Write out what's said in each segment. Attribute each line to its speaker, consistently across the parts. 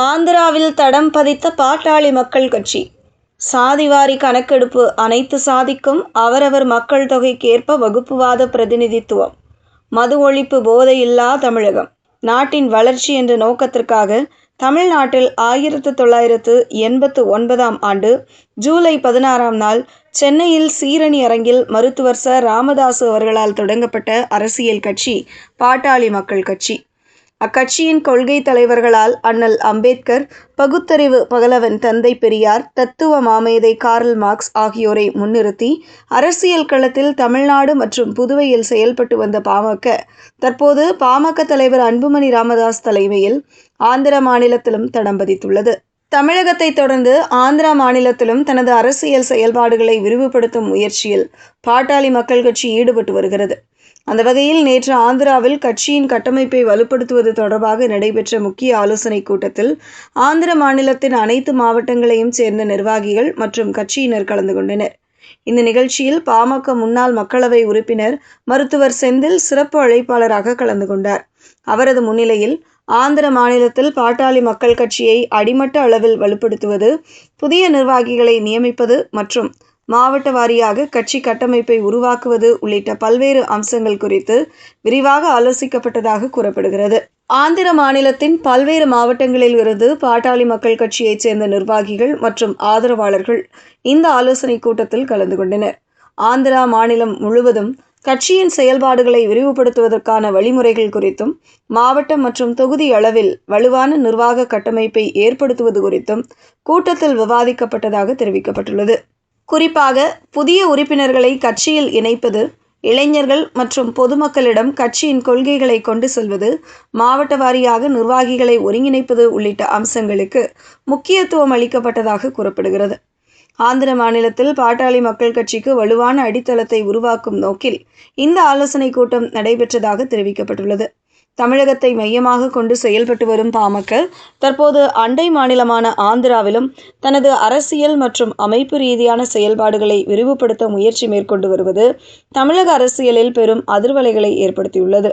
Speaker 1: ஆந்திராவில் தடம் பதித்த பாட்டாளி மக்கள் கட்சி. சாதிவாரி கணக்கெடுப்பு அனைத்து சாதிக்கும் அவரவர் மக்கள் தொகைக்கேற்ப வகுப்புவாத பிரதிநிதித்துவம். மது ஒழிப்பு போதையில்லா தமிழகம். நாட்டின் வளர்ச்சி என்ற நோக்கத்திற்காக தமிழ்நாட்டில் 1989ஆம் ஆண்டு ஜூலை 16ஆம் நாள் சென்னையில் சீரணி அரங்கில் மருத்துவர் ச. ராமதாசு அவர்களால் தொடங்கப்பட்ட அரசியல் கட்சி பாட்டாளி மக்கள் கட்சி. அக்கட்சியின் கொள்கை தலைவர்களால் அண்ணல் அம்பேத்கர், பகுத்தறிவு பகலவன் தந்தை பெரியார், தத்துவ மாமேதை கார்ல் மார்க்ஸ் ஆகியோரை முன்னிறுத்தி அரசியல் களத்தில் தமிழ்நாடு மற்றும் புதுவையில் செயல்பட்டு வந்த பாமக, தற்போது பாமக தலைவர் அன்புமணி ராமதாஸ் தலைமையில் ஆந்திர மாநிலத்திலும் தடம் பதித்துள்ளது. தமிழகத்தை தொடர்ந்து ஆந்திரா மாநிலத்திலும் தனது அரசியல் செயல்பாடுகளை விரிவுபடுத்தும் முயற்சியில் பாட்டாளி மக்கள் கட்சி ஈடுபட்டு வருகிறது. அந்த வகையில் நேற்று ஆந்திராவில் கட்சியின் கட்டமைப்பை வலுப்படுத்துவது தொடர்பாக நடைபெற்ற முக்கிய ஆலோசனைக் கூட்டத்தில் ஆந்திர மாநிலத்தின் அனைத்து மாவட்டங்களையும் சேர்ந்த நிர்வாகிகள் மற்றும் கட்சியினர் கலந்து கொண்டனர். இந்த நிகழ்ச்சியில் பாமக முன்னாள் மக்களவை உறுப்பினர் மருத்துவர் செந்தில் சிறப்பு அழைப்பாளராக கலந்து கொண்டார். அவரது முன்னிலையில் ஆந்திர மாநிலத்தில் பாட்டாளி மக்கள் கட்சியை அடிமட்ட அளவில் வலுப்படுத்துவது, புதிய நிர்வாகிகளை நியமிப்பது மற்றும் மாவட்ட வாரியாக கட்சி கட்டமைப்பை உருவாக்குவது உள்ளிட்ட பல்வேறு அம்சங்கள் குறித்து விரிவாக ஆலோசிக்கப்பட்டதாக கூறப்படுகிறது. ஆந்திர மாநிலத்தின் பல்வேறு மாவட்டங்களில் இருந்து பாட்டாளி மக்கள் கட்சியைச் சேர்ந்த நிர்வாகிகள் மற்றும் ஆதரவாளர்கள் இந்த ஆலோசனைக் கூட்டத்தில் கலந்து கொண்டனர். ஆந்திரா மாநிலம் முழுவதும் கட்சியின் செயல்பாடுகளை விரிவுபடுத்துவதற்கான வழிமுறைகள் குறித்தும், மாவட்டம் மற்றும் தொகுதி அளவில் வலுவான நிர்வாக கட்டமைப்பை ஏற்படுத்துவது குறித்தும் கூட்டத்தில் விவாதிக்கப்பட்டதாக தெரிவிக்கப்பட்டுள்ளது. குறிப்பாக புதிய உறுப்பினர்களை கட்சியில் இணைப்பது, இளைஞர்கள் மற்றும் பொதுமக்களிடம் கட்சியின் கொள்கைகளை கொண்டு செல்வது, மாவட்ட வாரியாக நிர்வாகிகளை ஒருங்கிணைப்பது உள்ளிட்ட அம்சங்களுக்கு முக்கியத்துவம் அளிக்கப்பட்டதாக கூறப்படுகிறது. ஆந்திர மாநிலத்தில் பாட்டாளி மக்கள் கட்சிக்கு வலுவான அடித்தளத்தை உருவாக்கும் நோக்கில் இந்த ஆலோசனைக் கூட்டம் நடைபெற்றதாக தெரிவிக்கப்பட்டுள்ளது. தமிழகத்தை மையமாக கொண்டு செயல்பட்டு வரும் பாமக தற்போது அண்டை மாநிலமான ஆந்திராவிலும் தனது அரசியல் மற்றும் அமைப்பு ரீதியான செயல்பாடுகளை விரிவுபடுத்த முயற்சி மேற்கொண்டு வருவது தமிழக அரசியலில் பெரும் அதிர்வலைகளை ஏற்படுத்தியுள்ளது.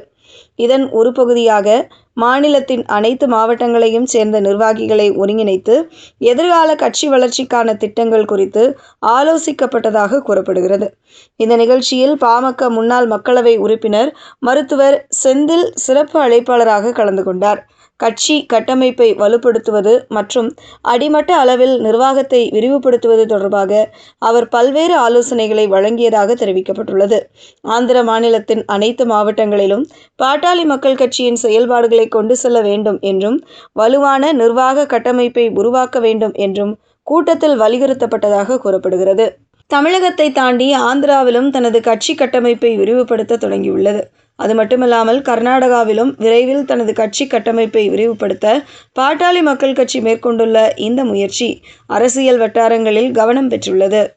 Speaker 1: இதன் ஒரு பகுதியாக மாநிலத்தின் அனைத்து மாவட்டங்களையும் சேர்ந்த நிர்வாகிகளை ஒருங்கிணைத்து எதிர்கால கட்சி வளர்ச்சிக்கான திட்டங்கள் குறித்து ஆலோசிக்கப்பட்டதாக கூறப்படுகிறது. இந்த நிகழ்ச்சியில் பாமக முன்னாள் மக்களவை உறுப்பினர் மருத்துவர் செந்தில் சிறப்பு அழைப்பாளராக கலந்து கொண்டார். கட்சி கட்டமைப்பை வலுப்படுத்துவது மற்றும் அடிமட்ட அளவில் நிர்வாகத்தை விரிவுபடுத்துவது தொடர்பாக அவர் பல்வேறு ஆலோசனைகளை வழங்கியதாக தெரிவிக்கப்பட்டுள்ளது. ஆந்திர மாநிலத்தின் அனைத்து மாவட்டங்களிலும் பாட்டாளி மக்கள் கட்சியின் செயல்பாடுகளை கொண்டு செல்ல வேண்டும் என்றும், வலுவான நிர்வாக கட்டமைப்பை உருவாக்க வேண்டும் என்றும் கூட்டத்தில் வலியுறுத்தப்பட்டதாக கூறப்படுகிறது. தமிழகத்தை தாண்டி ஆந்திராவிலும் தனது கட்சி கட்டமைப்பை விரிவுபடுத்த தொடங்கியுள்ளது. அது மட்டுமல்லாமல் கர்நாடகாவிலும் விரைவில் தனது கட்சி கட்டமைப்பை விரிவுபடுத்த பாட்டாளி மக்கள் கட்சி மேற்கொண்டுள்ள இந்த முயற்சி அரசியல் வட்டாரங்களில் கவனம் பெற்றுள்ளது.